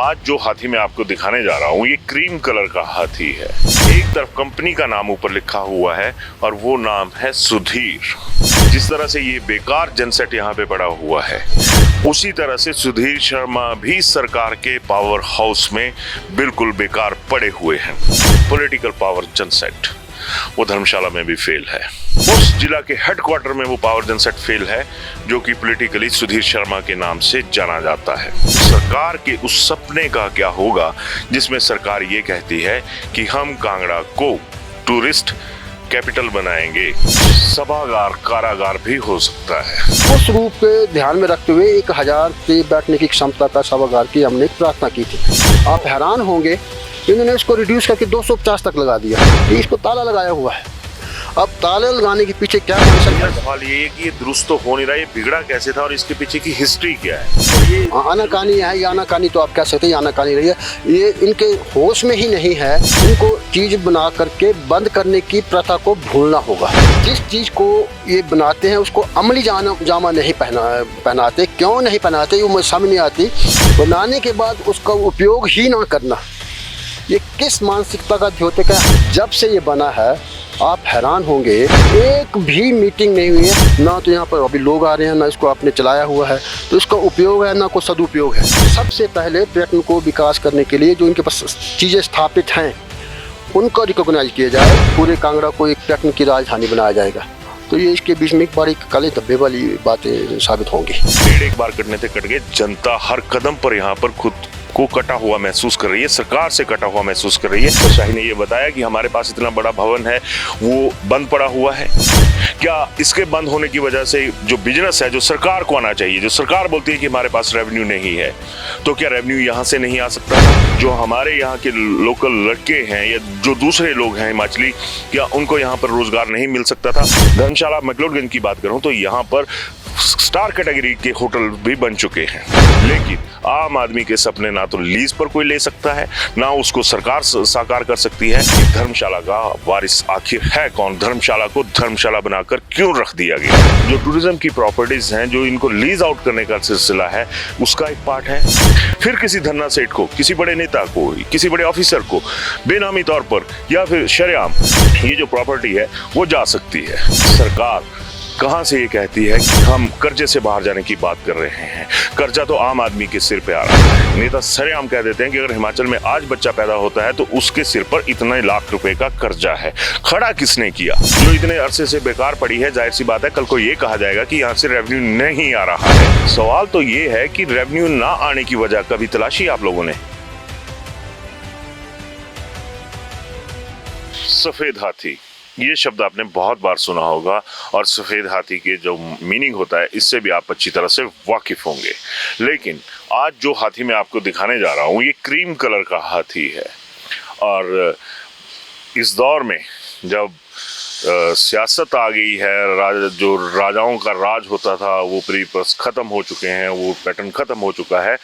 आज जो हाथी मैं आपको दिखाने जा रहा हूँ ये क्रीम कलर का हाथी है। एक तरफ कंपनी का नाम ऊपर लिखा हुआ है और वो नाम है सुधीर। जिस तरह से ये बेकार जनसेट यहाँ पे पड़ा हुआ है उसी तरह से सुधीर शर्मा भी सरकार के पावर हाउस में बिल्कुल बेकार पड़े हुए हैं। पॉलिटिकल पावर जनसेट वो धर्मशाला में भी फेल है। उस जिला के हेडक्वार्टर में वो पावर जनसेट फेल है जो कि पॉलिटिकली सुधीर शर्मा के नाम से जाना जाता है। सरकार के उस सपने का क्या होगा जिसमें सरकार ये कहती है कि हम कांगड़ा को टूरिस्ट कैपिटल बनाएंगे। सभागार कारागार भी हो सकता है। उस रूप के ध्यान में रखते हुए 1000 के बैठने की क्षमता का सभागार की हमने प्रार्थना की थी। आप हैरान होंगे इन्होंने इसको रिड्यूस करके 250 तक लगा दिया। ये इसको ताला लगाया हुआ है। अब ताले लगाने के पीछे क्या सवाल ये है कि ये दुरुस्त तो हो नहीं रहा, ये बिगड़ा कैसे था और इसके पीछे की हिस्ट्री क्या है? ये आनाकानी है, ये आनाकानी तो आप कह सकते हैं आनाकानी रही है। ये इनके होश में ही नहीं है। इनको चीज बना करके बंद करने की प्रथा को भूलना होगा। जिस चीज को ये बनाते हैं उसको अमली जामा नहीं पहनाते। क्यों नहीं पहनाते वो मुझे समझ नहीं आती। बनाने के बाद उसका उपयोग ही ना करना, ये किस मानसिकता का द्योतक है। जब से ये बना है आप हैरान होंगे एक भी मीटिंग नहीं हुई है। ना तो यहाँ पर अभी लोग आ रहे हैं, ना इसको आपने चलाया हुआ है, तो इसका उपयोग है ना कोई सदुपयोग है। सबसे पहले पर्यटन को विकास करने के लिए जो इनके पास चीज़ें स्थापित हैं उनको रिकॉग्नाइज किया जाए। पूरे कांगड़ा को एक पर्यटन की राजधानी बनाया जाएगा। तो ये इसके बीच में एक बार काले धब्बे वाली बातें साबित होंगी। पेड़ एक बार कटने से कट गए। जनता हर कदम पर यहाँ पर खुद को कटा हुआ महसूस कर रही है, सरकार से कटा हुआ महसूस कर रही है। तो शाही ने ये बताया कि हमारे पास इतना बड़ा भवन है वो बंद पड़ा हुआ है। क्या इसके बंद होने की वजह से जो बिजनेस है जो सरकार को आना चाहिए, जो सरकार बोलती है कि हमारे पास रेवेन्यू नहीं है, तो क्या रेवेन्यू यहाँ से नहीं आ सकता? जो हमारे यहाँ के लोकल लड़के हैं या जो दूसरे लोग हैं हिमाचली, क्या उनको यहाँ पर रोजगार नहीं मिल सकता था? धर्मशाला मैक्लोडगंज की बात करूँ तो यहाँ पर स्टार कैटेगरी के होटल भी बन चुके हैं, लेकिन आम आदमी के सपने ना तो लीज पर कोई ले सकता है ना उसको सरकार साकार कर सकती है। धर्मशाला का वारिस आखिर है कौन? धर्मशाला को धर्मशाला बनाकर क्यों रख दिया गया? जो टूरिज्म की प्रॉपर्टीज हैं जो इनको लीज आउट करने का सिलसिला है उसका एक पार्ट है। फिर किसी धन्ना सेठ को, किसी बड़े नेता को, किसी बड़े ऑफिसर को बेनामी तौर पर या फिर शरेआम ये जो प्रॉपर्टी है वो जा सकती है। सरकार कहां से ये कहती है कि हम कर्जे से बाहर जाने की बात कर रहे हैं? कर्जा तो आम आदमी के सिर पे आ रहा है। नेता सरेआम कह देते हैं कि अगर हिमाचल में आज बच्चा पैदा होता है तो उसके सिर पर इतने लाख रुपए का कर्जा है। खड़ा किसने किया? जो इतने अरसे से बेकार पड़ी है, जाहिर सी बात है कल को ये कहा जाएगा कि यहाँ से रेवेन्यू नहीं आ रहा है। सवाल तो ये है कि रेवेन्यू ना आने की वजह कभी तलाशी आप लोगों ने? सफेद हाथी ये शब्द आपने बहुत बार सुना होगा और सफ़ेद हाथी के जो मीनिंग होता है इससे भी आप अच्छी तरह से वाकिफ होंगे। लेकिन आज जो हाथी मैं आपको दिखाने जा रहा हूँ ये क्रीम कलर का हाथी है। और इस दौर में जब सियासत आ गई है, जो राजाओं का राज होता था वो परिपथ खत्म हो चुके हैं, वो पैटर्न खत्म हो चुका है,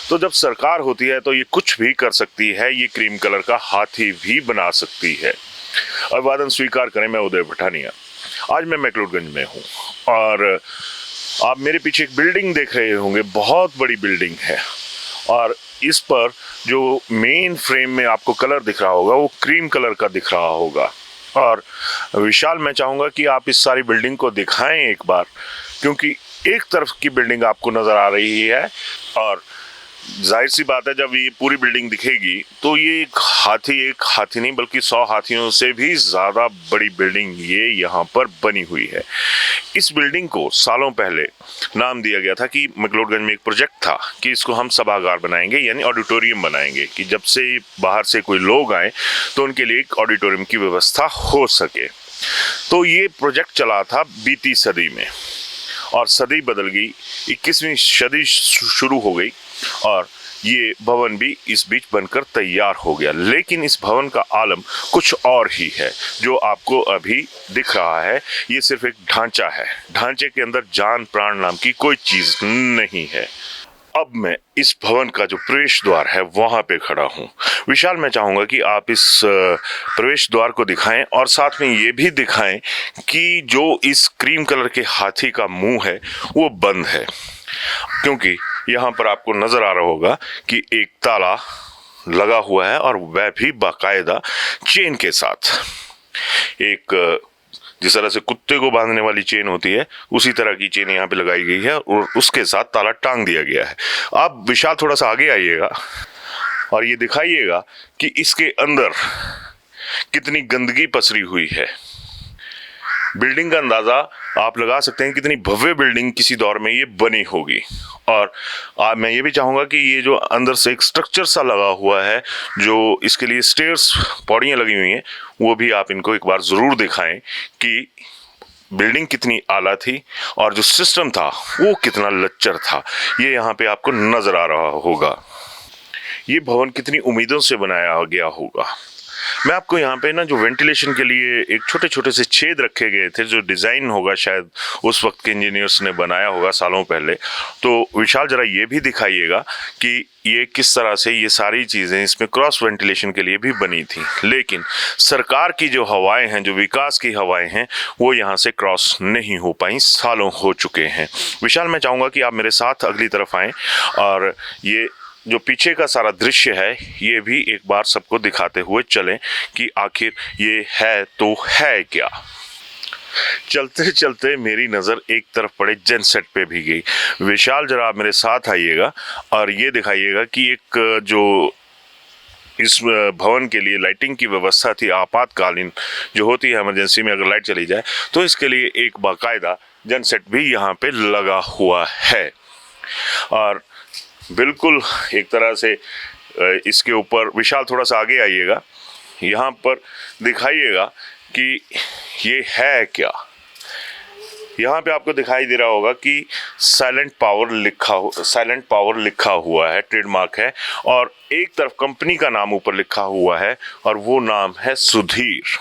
तो जब सरकार होती है तो ये कुछ भी कर सकती है। ये क्रीम कलर का हाथी भी बना सकती है। अभिवादन स्वीकार करें, मैं उदय पठानिया। आज मैं मैक्लोडगंज में हूँ और आप मेरे पीछे एक बिल्डिंग देख रहे होंगे, बहुत बड़ी बिल्डिंग है और इस पर जो मेन फ्रेम में आपको कलर दिख रहा होगा वो क्रीम कलर का दिख रहा होगा। और विशाल, मैं चाहूँगा कि आप इस सारी बिल्डिंग को दिखाएं एक बार, क्योंकि एक तरफ की बिल्डिंग आपको नज़र आ रही है और जाहिर सी बात है जब ये पूरी बिल्डिंग दिखेगी तो ये एक हाथी नहीं बल्कि 100 हाथियों से भी ज़्यादा बड़ी बिल्डिंग ये यहाँ पर बनी हुई है। इस बिल्डिंग को सालों पहले नाम दिया गया था कि मैक्लोडगंज में एक प्रोजेक्ट था कि इसको हम सभागार बनाएंगे, यानी ऑडिटोरियम बनाएंगे, कि जब से बाहर से कोई लोग आए तो उनके लिए एक ऑडिटोरियम की व्यवस्था हो सके। तो ये प्रोजेक्ट चला था बीती सदी में और सदी बदल गई, 21वीं सदी शुरू हो गई और ये भवन भी इस बीच बनकर तैयार हो गया। लेकिन इस भवन का आलम कुछ और ही है जो आपको अभी दिख रहा है। ये सिर्फ एक ढांचा है, ढांचे के अंदर जान प्राण नाम की कोई चीज नहीं है। अब मैं इस भवन का जो प्रवेश द्वार है वहां पे खड़ा हूं। विशाल, मैं चाहूंगा कि आप इस प्रवेश द्वार को दिखाएं और साथ में ये भी दिखाएं कि जो इस क्रीम कलर के हाथी का मुंह है वो बंद है, क्योंकि यहाँ पर आपको नजर आ रहा होगा कि एक ताला लगा हुआ है और वह भी बाकायदा चेन के साथ। एक जिस तरह से कुत्ते को बांधने वाली चेन होती है उसी तरह की चेन यहाँ पे लगाई गई है और उसके साथ ताला टांग दिया गया है। आप विशाल थोड़ा सा आगे आइएगा और ये दिखाइएगा कि इसके अंदर कितनी गंदगी पसरी हुई है। बिल्डिंग का अंदाजा आप लगा सकते हैं कितनी भव्य बिल्डिंग किसी दौर में ये बनी होगी। और मैं ये भी चाहूँगा कि ये जो अंदर से एक स्ट्रक्चर सा लगा हुआ है, जो इसके लिए स्टेयर्स पौड़ियाँ लगी हुई हैं, वो भी आप इनको एक बार ज़रूर दिखाएं कि बिल्डिंग कितनी आला थी और जो सिस्टम था वो कितना लच्चर था। ये यहाँ पे आपको नज़र आ रहा होगा। ये भवन कितनी उम्मीदों से बनाया गया होगा। मैं आपको यहाँ पे ना जो वेंटिलेशन के लिए एक छोटे छोटे से छेद रखे गए थे, जो डिज़ाइन होगा शायद उस वक्त के इंजीनियर्स ने बनाया होगा सालों पहले, तो विशाल जरा ये भी दिखाइएगा कि ये किस तरह से ये सारी चीज़ें इसमें क्रॉस वेंटिलेशन के लिए भी बनी थी। लेकिन सरकार की जो हवाएं हैं, जो विकास की हवाएं हैं, वो यहाँ से क्रॉस नहीं हो पाई, सालों हो चुके हैं। विशाल, मैं चाहूँगा कि आप मेरे साथ अगली तरफ आएँ और ये जो पीछे का सारा दृश्य है ये भी एक बार सबको दिखाते हुए चलें कि आखिर ये है तो है क्या। चलते चलते मेरी नज़र एक तरफ पड़े जनसेट पे भी गई। विशाल, जरा आप मेरे साथ आइएगा और ये दिखाइएगा कि एक जो इस भवन के लिए लाइटिंग की व्यवस्था थी, आपातकालीन जो होती है, इमरजेंसी में अगर लाइट चली जाए तो इसके लिए एक बाकायदा जनसेट भी यहाँ पे लगा हुआ है। और बिल्कुल एक तरह से इसके ऊपर, विशाल थोड़ा सा आगे आइएगा, यहाँ पर दिखाइएगा कि ये है क्या। यहाँ पे आपको दिखाई दे रहा होगा कि साइलेंट पावर लिखा हुआ है, ट्रेडमार्क है, और एक तरफ कंपनी का नाम ऊपर लिखा हुआ है और वो नाम है सुधीर।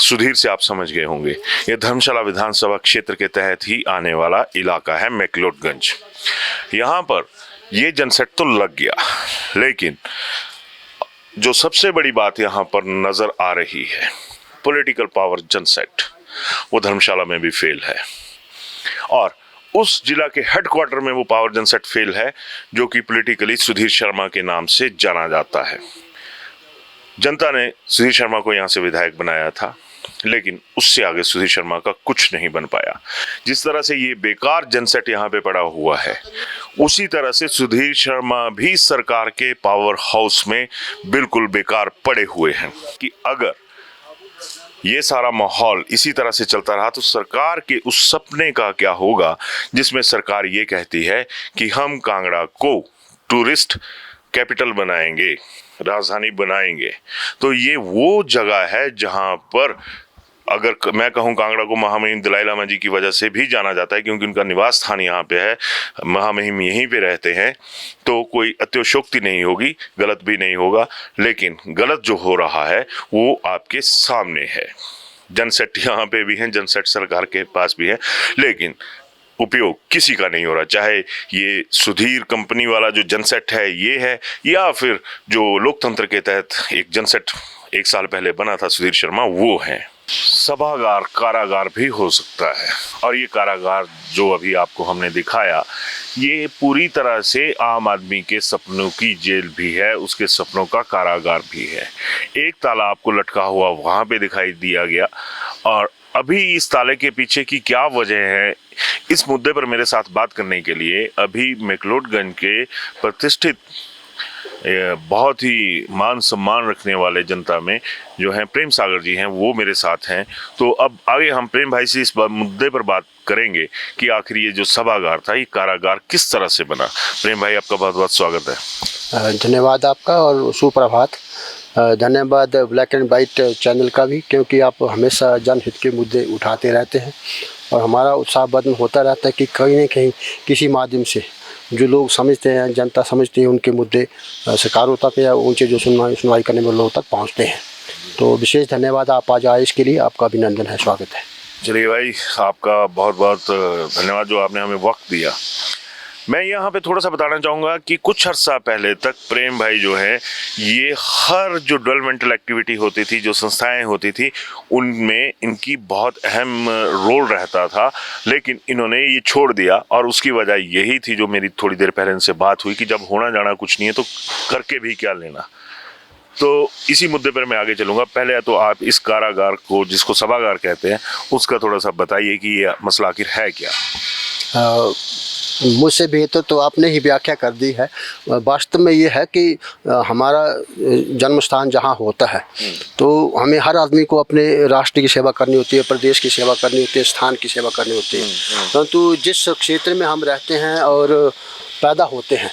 सुधीर से आप समझ गए होंगे, ये धर्मशाला विधानसभा क्षेत्र के तहत ही आने वाला इलाका है मैक्लोडगंज। यहाँ पर ये जनसेट तो लग गया, लेकिन जो सबसे बड़ी बात यहाँ पर नजर आ रही है, पॉलिटिकल पावर जनसेट, वो धर्मशाला में भी फेल है। और उस जिला के हेडक्वार्टर में वो पावर जनसेट फेल है जो कि पॉलिटिकली सुधीर शर्मा के नाम से जाना जाता है। जनता ने सुधीर शर्मा को यहाँ से विधायक बनाया था, लेकिन उससे आगे सुधीर शर्मा का कुछ नहीं बन पाया। जिस तरह से ये बेकार जनसेट यहाँ पे पड़ा हुआ है, उसी तरह से सुधीर शर्मा भी सरकार के पावर हाउस में बिल्कुल बेकार पड़े हुए हैं। कि अगर ये सारा माहौल इसी तरह से चलता रहा तो सरकार के उस सपने का क्या होगा जिसमें सरकार ये कहती है कि हम कांगड़ा को टूरिस्ट कैपिटल बनाएंगे, राजधानी बनाएंगे। तो ये वो जगह है जहां पर, अगर मैं कहूं, कांगड़ा को महामहिम दलाई लामा जी की वजह से भी जाना जाता है क्योंकि उनका निवास स्थान यहाँ पे है, महामहिम यहीं पे रहते हैं, तो कोई अत्योक्ति नहीं होगी, गलत भी नहीं होगा। लेकिन गलत जो हो रहा है वो आपके सामने है। जनसेट यहाँ पे भी है, जनसेट सरकार के पास भी है, लेकिन उपयोग किसी का नहीं हो रहा। चाहे ये सुधीर कंपनी वाला जो जनसेट है ये है, या फिर जो लोकतंत्र के तहत एक जनसेट 1 साल पहले बना था सुधीर शर्मा, वो है। सभागार कारागार भी हो सकता है, और ये कारागार जो अभी आपको हमने दिखाया, ये पूरी तरह से आम आदमी के सपनों की जेल भी है, उसके सपनों का कारागार भी है। एक ताला आपको लटका हुआ वहां पे दिखाई दिया गया, और अभी इस ताले के पीछे की क्या वजह है, इस मुद्दे पर मेरे साथ बात करने के लिए अभी मैक्लोडगंज के प्रतिष्ठित, बहुत ही मान सम्मान रखने वाले जनता में जो हैं प्रेम सागर जी हैं, वो मेरे साथ हैं। तो अब आगे हम प्रेम भाई से इस मुद्दे पर बात करेंगे कि आखिर ये जो सभागार था, ये कारागार किस तरह से बना। प्रेम भाई, आपका बहुत बहुत स्वागत है। धन्यवाद आपका और सुप्रभात। धन्यवाद ब्लैक एंड वाइट चैनल का भी, क्योंकि आप हमेशा जनहित के मुद्दे उठाते रहते हैं और हमारा उत्साहवर्धन होता रहता है कि कहीं न कहीं किसी माध्यम से जो लोग समझते हैं, जनता समझती है, उनके मुद्दे सरकारों तक या उनसे जो सुनवाई करने वाले लोगों तक पहुंचते हैं। तो विशेष धन्यवाद आप आज आए, इसके लिए आपका अभिनंदन है, स्वागत है। चलिए भाई, आपका बहुत बहुत धन्यवाद जो आपने हमें वक्त दिया। मैं यहाँ पे थोड़ा सा बताना चाहूँगा कि कुछ अर्सा पहले तक प्रेम भाई जो है ये हर जो डेवलपमेंटल एक्टिविटी होती थी, जो संस्थाएं होती थी, उनमें इनकी बहुत अहम रोल रहता था, लेकिन इन्होंने ये छोड़ दिया। और उसकी वजह यही थी जो मेरी थोड़ी देर पहले इनसे बात हुई कि जब होना जाना कुछ नहीं है तो करके भी क्या लेना। तो इसी मुद्दे पर मैं आगे चलूँगा। पहले तो आप इस कारागार को, जिसको सभागार कहते हैं, उसका थोड़ा सा बताइए कि ये मसला आखिर है क्या। मुझसे बेहतर तो आपने ही व्याख्या कर दी है। वास्तव में ये है कि हमारा जन्म स्थान जहाँ होता है तो हमें हर आदमी को अपने राष्ट्र की सेवा करनी होती है, प्रदेश की सेवा करनी होती है, स्थान की सेवा करनी होती है। परंतु जिस क्षेत्र में हम रहते हैं और पैदा होते हैं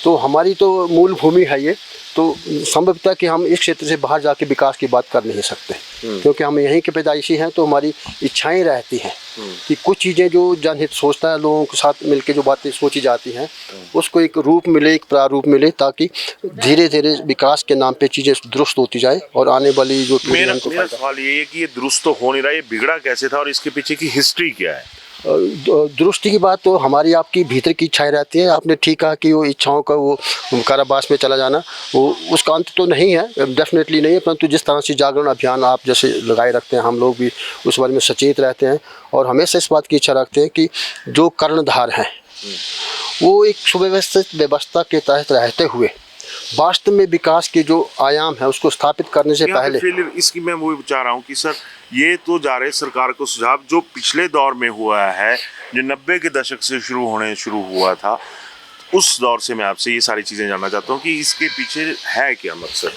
तो हमारी तो मूल भूमि है ये, तो संभवतः कि हम इस क्षेत्र से बाहर जाके विकास की बात कर नहीं सकते, क्योंकि हम यहीं के पैदाइशी हैं। तो हमारी इच्छाएं रहती हैं कि कुछ चीज़ें जो जनहित सोचता है, लोगों के साथ मिलके जो बातें सोची जाती हैं उसको एक रूप मिले, एक प्रारूप मिले, ताकि धीरे धीरे विकास के नाम पे चीज़ें दुरुस्त होती जाए और आने वाली जो मेरा सवाल ये है कि ये दुरुस्त तो हो नहीं रहा, ये बिगड़ा कैसे था और इसके पीछे की हिस्ट्री क्या है। दुरुस्ती की बात तो हमारी आपकी भीतर की इच्छाएं रहती है। आपने ठीक कहा कि वो इच्छाओं का वो कारावास में चला जाना, वो उसका अंत तो नहीं है, डेफिनेटली नहीं है। परंतु जिस तरह से जागरण अभियान आप जैसे लगाए रखते हैं, हम लोग भी उस बारे में सचेत रहते हैं और हमेशा इस बात की इच्छा रखते हैं कि जो कर्णधार हैं वो एक सुव्यवस्थित व्यवस्था के तहत रहते हुए वास्तव में विकास के जो आयाम है उसको स्थापित करने से पहले। इसकी मैं वो चाह रहा हूँ कि सर ये तो जा रहे सरकार को सुझाव जो पिछले दौर में हुआ है, जो 90 के दशक से शुरू हुआ था, उस दौर से मैं आपसे ये सारी चीज़ें जानना चाहता हूँ कि इसके पीछे है क्या मकसद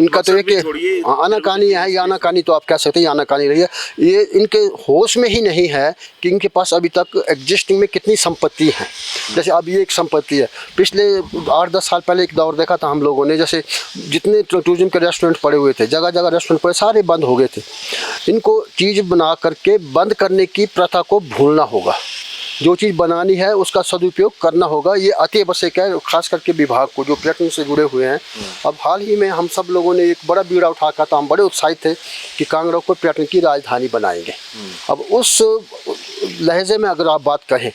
इनका तो ये आनाकानी है। ये आनाकानी तो आप कह सकते हैं, ये आनाकानी रही है। ये इनके होश में ही नहीं है कि इनके पास अभी तक एग्जिस्टिंग में कितनी संपत्ति है। जैसे अब ये एक संपत्ति है, पिछले 8-10 साल पहले एक दौर देखा था हम लोगों ने, जैसे जितने टूरिज्म के रेस्टोरेंट पड़े हुए थे, जगह जगह रेस्टोरेंट पड़े, सारे बंद हो गए थे। इनको चीज़ बना करके बंद करने की प्रथा को भूलना होगा। जो चीज़ बनानी है उसका सदुपयोग करना होगा। ये अति आवश्यक है, खास करके विभाग को जो पर्यटन से जुड़े हुए हैं। अब हाल ही में हम सब लोगों ने एक बड़ा बीड़ा उठाया था, हम बड़े उत्साहित थे कि कांगड़ा को पर्यटन की राजधानी बनाएंगे। अब उस लहजे में अगर आप बात कहें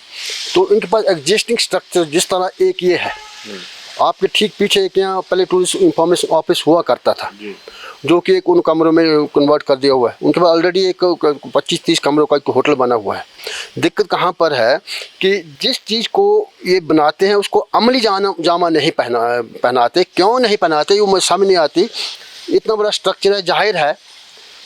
तो इनके पास एग्जिस्टिंग स्ट्रक्चर जिस तरह एक ये है, आपके ठीक पीछे एक यहाँ पहले टूरिस्ट इंफॉर्मेशन ऑफिस हुआ करता था जो कि एक उन कमरों में कन्वर्ट कर दिया हुआ है। उनके पास ऑलरेडी एक 25-30 कमरों का एक होटल बना हुआ है। दिक्कत कहाँ पर है कि जिस चीज़ को ये बनाते हैं उसको अमली जामा नहीं पहनाते। क्यों नहीं पहनाते वो मुझे समझ नहीं आती। इतना बड़ा स्ट्रक्चर है, जाहिर है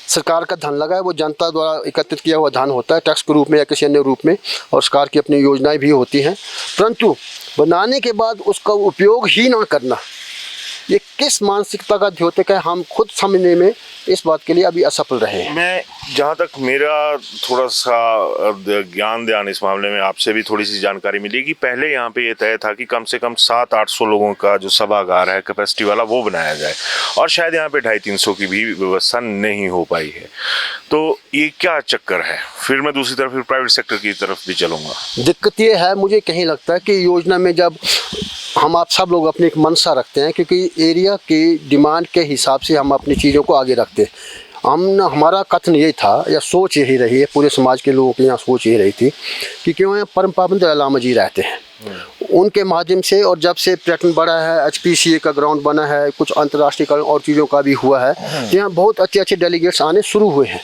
सरकार का धन लगा है, वो जनता द्वारा एकत्रित किया हुआ धन होता है टैक्स के रूप में या किसी अन्य रूप में, और सरकार की अपनी योजनाएं भी होती हैं। परंतु बनाने के बाद उसका उपयोग ही ना करना, ये किस मानसिकता का द्योतक है, हम खुद समझने में इस बात के लिए अभी असफल रहे हैं। मैं जहाँ तक मेरा थोड़ा सा ज्ञान इस मामले में आपसे भी थोड़ी सी जानकारी मिली कि पहले यहाँ पे ये तय था कि कम से कम 700-800 लोगों का जो सभागार है कैपेसिटी वाला वो बनाया जाए, और शायद यहाँ पे 250-300 की भी व्यवस्था नहीं हो पाई है। तो ये क्या चक्कर है? फिर मैं दूसरी तरफ प्राइवेट सेक्टर की तरफ भी चलूँगा। दिक्कत ये है, मुझे कहीं लगता है कि योजना में जब हम आप सब लोग अपनी एक मंशा रखते हैं, क्योंकि एरिया की डिमांड के हिसाब से हम अपनी चीज़ों को आगे रखते हैं। हमारा कथन ये था या सोच यही रही है, पूरे समाज के लोगों की यहाँ सोच यही रही थी कि क्यों यहाँ परम पावन दलाई लामा जी रहते हैं, उनके माध्यम से, और जब से पर्यटन बढ़ा है, HPCA का ग्राउंड बना है, कुछ अंतर्राष्ट्रीयकरण और चीज़ों का भी हुआ है, यहाँ बहुत अच्छे अच्छे डेलीगेट्स आने शुरू हुए हैं।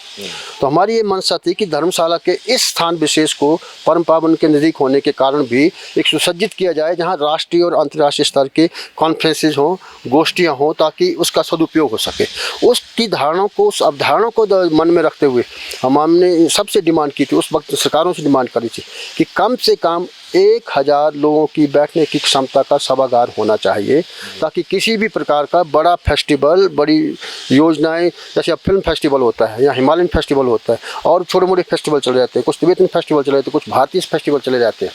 तो हमारी ये मंशा थी कि धर्मशाला के इस स्थान विशेष को परम पावन के नज़दीक होने के कारण भी एक सुसज्जित किया जाए, जहाँ राष्ट्रीय और अंतर्राष्ट्रीय स्तर के कॉन्फ्रेंसेज हों, गोष्ठियाँ हों, ताकि उसका सदुपयोग हो सके। उसकी धारणाओं को, उस अवधारणा को मन में रखते हुए हमने सबसे डिमांड की थी, उस वक्त सरकारों से डिमांड करी थी कि कम से कम 1000 लोगों की बैठने की क्षमता का सभागार होना चाहिए, ताकि किसी भी प्रकार का बड़ा फेस्टिवल, बड़ी योजनाएं, जैसे अब फिल्म फेस्टिवल होता है या हिमालयन फेस्टिवल होता है, और छोटे मोटे फेस्टिवल चले जाते हैं, कुछ तिब्बतन फेस्टिवल चले जाते हैं, कुछ भारतीय फेस्टिवल चले जाते हैं।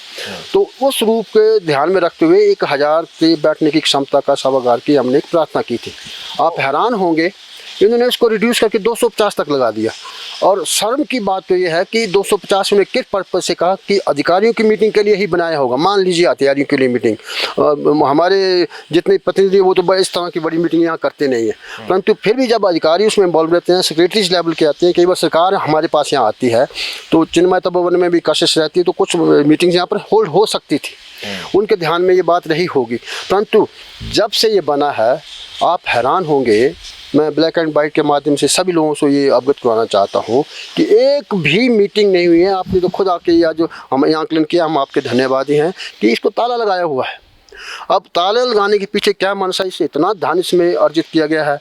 तो उस रूप के ध्यान में रखते हुए 1000 के बैठने की क्षमता का सभागार की हमने एक प्रार्थना की थी। आप हैरान होंगे, इन्होंने इसको रिड्यूस करके 250 तक लगा दिया। और शर्म की बात तो ये है कि 250 में किस पर्पज से कहा कि अधिकारियों की मीटिंग के लिए ही बनाया होगा। मान लीजिए अधिकारियों के लिए मीटिंग, हमारे जितने प्रतिनिधि वो तो इस तरह की बड़ी मीटिंग यहाँ करते नहीं है, परंतु फिर भी जब अधिकारी उसमें इन्वॉल्व रहते हैं, सेक्रेटरीज लेवल के आते हैं, कई बार सरकार हमारे पास यहाँ आती है तो चिन्मय भवन में भी कशिश रहती है, तो कुछ मीटिंग्स यहाँ पर होल्ड हो सकती थी, उनके ध्यान में ये बात रही होगी। परंतु जब से ये बना है आप हैरान होंगे, मैं ब्लैक एंड वाइट के माध्यम से सभी लोगों से ये अवगत कराना चाहता हूँ कि एक भी मीटिंग नहीं हुई है। आपने तो खुद आके या जो हमें आंकलन किया, हम आपके धन्यवादी हैं कि इसको ताला लगाया हुआ है। अब ताले लगाने के पीछे क्या मनसा, इससे इतना धन इसमें अर्जित किया गया है,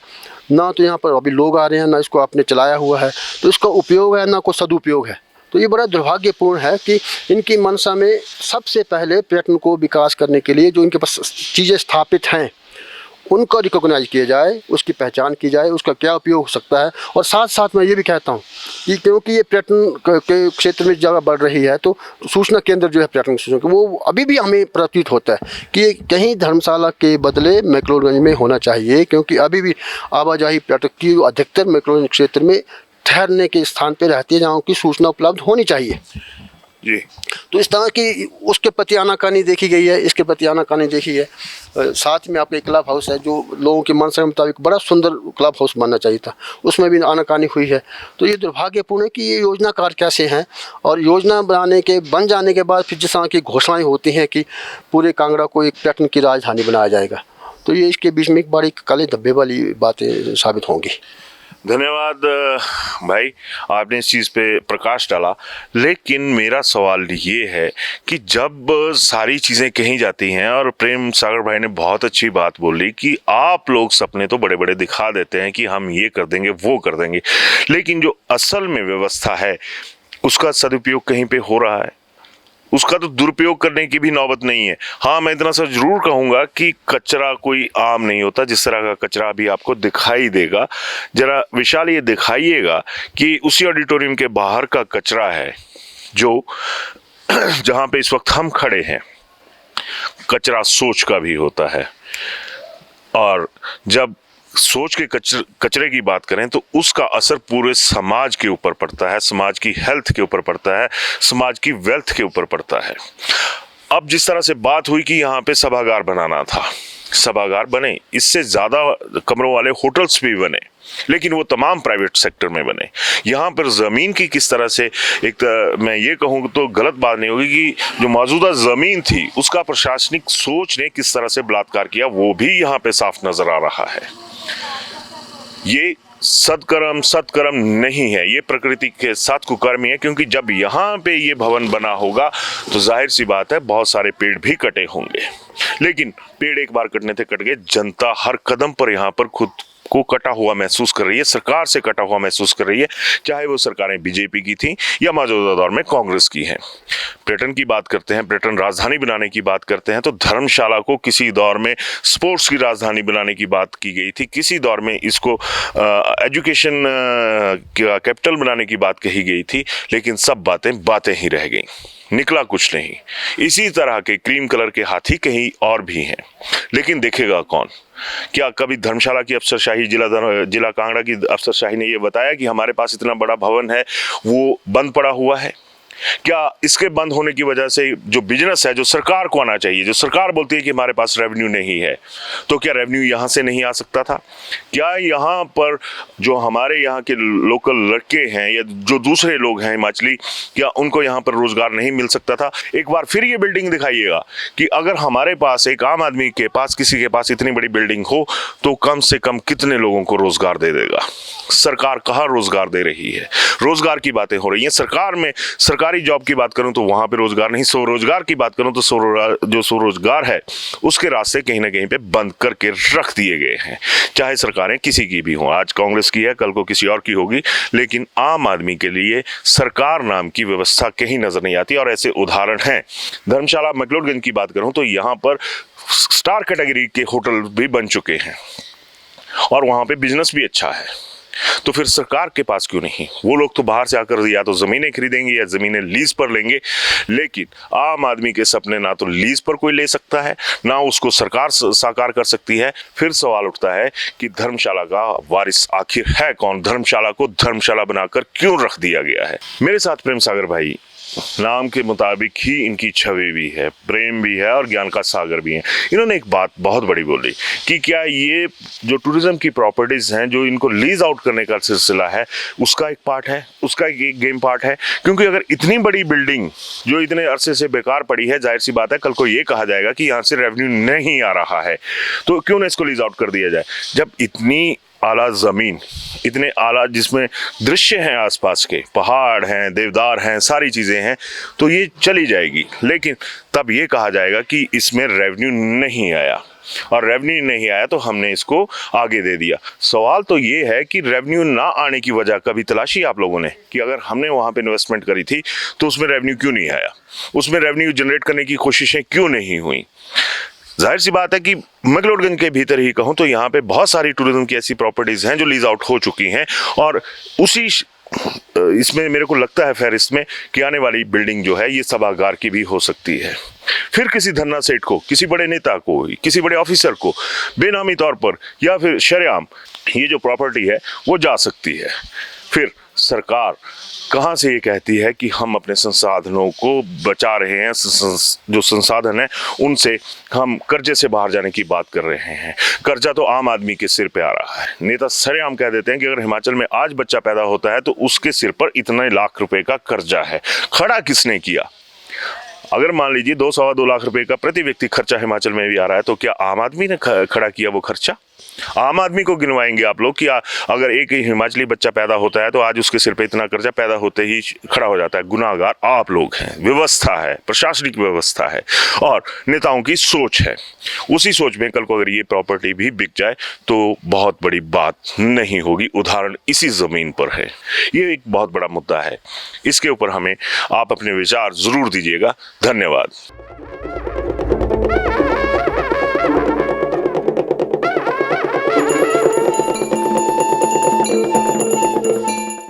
ना तो यहाँ पर अभी लोग आ रहे हैं, ना इसको आपने चलाया हुआ है, तो इसका उपयोग है ना कोई सदुपयोग है। तो ये बड़ा दुर्भाग्यपूर्ण है कि इनकी मनसा में सबसे पहले पर्यटन को विकास करने के लिए जो इनके पास चीज़ें स्थापित हैं उनको रिकॉग्नाइज किया जाए, उसकी पहचान की जाए, उसका क्या उपयोग हो सकता है। और साथ साथ मैं ये भी कहता हूँ कि क्योंकि ये पर्यटन के क्षेत्र में जगह बढ़ रही है, तो सूचना केंद्र जो है पर्यटन सूचना के, वो अभी भी हमें प्रतीत होता है कि कहीं धर्मशाला के बदले मैक्लोडगंज में होना चाहिए, क्योंकि अभी भी आवाजाही पर्यटक की अधिकतर मैक्लोडगंज क्षेत्र में ठहरने के स्थान पर रहती है जहाँ की सूचना उपलब्ध होनी चाहिए जी। तो इस तरह की उसके प्रति आनाकानी देखी गई है, इसके प्रति आनाकानी देखी है। साथ में आपका एक क्लब हाउस है जो लोगों की मनसा के मुताबिक बड़ा सुंदर क्लब हाउस बनना चाहिए था, उसमें भी आनाकानी हुई है। तो ये दुर्भाग्यपूर्ण है कि ये योजनाकार कैसे हैं, और योजना बन जाने के बाद फिर जिस तरह की घोषणाएँ होती हैं कि पूरे कांगड़ा को एक पर्यटन की राजधानी बनाया जाएगा, तो ये इसके बीच में एक बड़ी काले धब्बे वाली बातें साबित होंगी। धन्यवाद भाई, आपने इस चीज़ पे प्रकाश डाला। लेकिन मेरा सवाल ये है कि जब सारी चीज़ें कही जाती हैं, और प्रेम सागर भाई ने बहुत अच्छी बात बोली कि आप लोग सपने तो बड़े बड़े दिखा देते हैं कि हम ये कर देंगे वो कर देंगे, लेकिन जो असल में व्यवस्था है उसका सदुपयोग कहीं पे हो रहा है, उसका तो दुरुपयोग करने की भी नौबत नहीं है। हाँ, मैं इतना सा जरूर कहूँगा कि कचरा कोई आम नहीं होता, जिस तरह का कचरा भी आपको दिखाई देगा। जरा विशाल ये दिखाइएगा कि उसी ऑडिटोरियम के बाहर का कचरा है जो जहाँ पे इस वक्त हम खड़े हैं, कचरा सोच का भी होता है, और जब सोच के कचरे की बात करें तो उसका असर पूरे समाज के ऊपर पड़ता है, समाज की हेल्थ के ऊपर पड़ता है, समाज की वेल्थ के ऊपर पड़ता है। अब जिस तरह से बात हुई कि यहाँ पे सभागार बनाना था, सभागार बने, इससे ज़्यादा कमरों वाले होटल्स भी बने, लेकिन वो तमाम प्राइवेट सेक्टर में बने। यहाँ पर ज़मीन की किस तरह से, मैं ये कहूँ तो गलत बात नहीं होगी कि जो मौजूदा ज़मीन थी उसका प्रशासनिक सोच ने किस तरह से बलात्कार किया, वो भी यहाँ पे साफ नज़र आ रहा है। ये सत्कर्म नहीं है, ये प्रकृति के साथ कुकर्मी है, क्योंकि जब यहाँ पे ये भवन बना होगा तो जाहिर सी बात है बहुत सारे पेड़ भी कटे होंगे, लेकिन पेड़ एक बार कटने थे कट गए। जनता हर कदम पर यहाँ पर खुद को कटा हुआ महसूस कर रही है, सरकार से कटा हुआ महसूस कर रही है, चाहे वो सरकारें बीजेपी की थी या मौजूदा दौर में कांग्रेस की हैं। पर्यटन की बात करते हैं, पर्यटन राजधानी बनाने की बात करते हैं, तो धर्मशाला को किसी दौर में स्पोर्ट्स की राजधानी बनाने की बात की गई थी, किसी दौर में इसको एजुकेशन कैपिटल बनाने की बात कही गई थी, लेकिन सब बातें ही रह गई, निकला कुछ नहीं। इसी तरह के क्रीम कलर के हाथी कहीं और भी हैं, लेकिन देखेगा कौन? क्या कभी धर्मशाला की अफसरशाही, जिला कांगड़ा की अफसरशाही ने ये बताया कि हमारे पास इतना बड़ा भवन है वो बंद पड़ा हुआ है? क्या इसके बंद होने की वजह से जो बिजनेस है, जो सरकार को आना चाहिए, जो सरकार बोलती है कि हमारे पास रेवेन्यू नहीं है, तो क्या रेवेन्यू यहाँ से नहीं आ सकता था? क्या यहाँ पर जो हमारे यहाँ के लोकल लड़के हैं या जो दूसरे लोग हैं हिमाचली, क्या उनको यहाँ पर रोजगार नहीं मिल सकता था? एक बार फिर ये बिल्डिंग दिखाइएगा कि अगर हमारे पास, एक आम आदमी के पास, किसी के पास इतनी बड़ी बिल्डिंग हो तो कम से कम कितने लोगों को रोजगार दे देगा? सरकार कहाँ रोजगार दे रही है? रोजगार की बातें हो रही हैं सरकार में। सरकारी जॉब की बात करूं तो वहां पे रोजगार नहीं, स्वरोजगार की बात करूं तो जो स्वरोजगार है उसके रास्ते कहीं ना कहीं पे बंद करके रख दिए गए हैं, चाहे सरकारें किसी की भी हों। आज कांग्रेस की है, कल को किसी और की होगी, लेकिन आम आदमी के लिए सरकार नाम की व्यवस्था कहीं नजर नहीं आती। और ऐसे उदाहरण हैं। धर्मशाला मैक्लोडगंज की बात करूं तो यहाँ पर स्टार कैटेगरी के होटल भी बन चुके हैं और वहां पे बिजनेस भी अच्छा है, तो फिर सरकार के पास क्यों नहीं? वो लोग तो बाहर से आकर या तो ज़मीनें खरीदेंगे या ज़मीनें लीज पर लेंगे, लेकिन आम आदमी के सपने ना तो लीज पर कोई ले सकता है, ना उसको सरकार साकार कर सकती है। फिर सवाल उठता है कि धर्मशाला का वारिस आखिर है कौन? धर्मशाला को धर्मशाला बनाकर क्यों रख दिया गया है? मेरे साथ प्रेम सागर भाई, नाम के मुताबिक ही इनकी छवि भी है, प्रेम भी है और ज्ञान का सागर भी है। इन्होंने एक बात बहुत बड़ी बोली कि क्या ये जो टूरिज्म की प्रॉपर्टीज हैं, जो इनको लीज आउट करने का सिलसिला है, उसका एक पार्ट है, उसका एक गेम पार्ट है। क्योंकि अगर इतनी बड़ी बिल्डिंग जो इतने अरसे से बेकार पड़ी है, जाहिर सी बात है कल को ये कहा जाएगा कि यहाँ से रेवेन्यू नहीं आ रहा है, तो क्यों ना इसको लीज आउट कर दिया जाए। जब इतनी आला ज़मीन, इतने आला जिसमें दृश्य हैं, आसपास के पहाड़ हैं, देवदार हैं, सारी चीज़ें हैं, तो ये चली जाएगी। लेकिन तब ये कहा जाएगा कि इसमें रेवेन्यू नहीं आया, और रेवेन्यू नहीं आया तो हमने इसको आगे दे दिया। सवाल तो ये है कि रेवेन्यू ना आने की वजह कभी तलाशी आप लोगों ने कि अगर हमने वहाँ पे इन्वेस्टमेंट करी थी तो उसमें रेवेन्यू क्यों नहीं आया? उसमें रेवेन्यू जनरेट करने की कोशिशें क्यों नहीं हुई? जाहिर सी बात है कि मैक्लोडगंज के भीतर ही कहूँ तो यहाँ पे बहुत सारी टूरिज्म की ऐसी प्रॉपर्टीज हैं जो लीज आउट हो चुकी हैं, और उसी इसमें मेरे को लगता है फहरिस्त में कि आने वाली बिल्डिंग जो है ये सभागार की भी हो सकती है। फिर किसी धन्ना सेठ को, किसी बड़े नेता को, किसी बड़े ऑफिसर को बेनामी तौर पर या फिर शरेआम ये जो प्रॉपर्टी है वो जा सकती है। फिर सरकार कहाँ से ये कहती है कि हम अपने संसाधनों को बचा रहे हैं, जो संसाधन है उनसे हम कर्जे से बाहर जाने की बात कर रहे हैं। कर्जा तो आम आदमी के सिर पे आ रहा है। नेता सरेआम कह देते हैं कि अगर हिमाचल में आज बच्चा पैदा होता है तो उसके सिर पर इतने लाख रुपए का कर्जा है। खड़ा किसने किया? अगर मान लीजिए 2-2.25 लाख रुपए का प्रति व्यक्ति खर्चा हिमाचल में भी आ रहा है, तो क्या आम आदमी ने खड़ा किया वो खर्चा? आम आदमी को गिनवाएंगे आप लोग कि अगर एक ही हिमाचली बच्चा पैदा होता है तो आज उसके सिर पे इतना कर्जा पैदा होते ही खड़ा हो जाता है? गुनाहगार आप लोग हैं, व्यवस्था है, प्रशासनिक व्यवस्था है और नेताओं की सोच है। उसी सोच में कल को अगर ये प्रॉपर्टी भी बिक जाए तो बहुत बड़ी बात नहीं होगी। उदाहरण इसी जमीन पर है। ये एक बहुत बड़ा मुद्दा है, इसके ऊपर हमें आप अपने विचार जरूर दीजिएगा। धन्यवाद।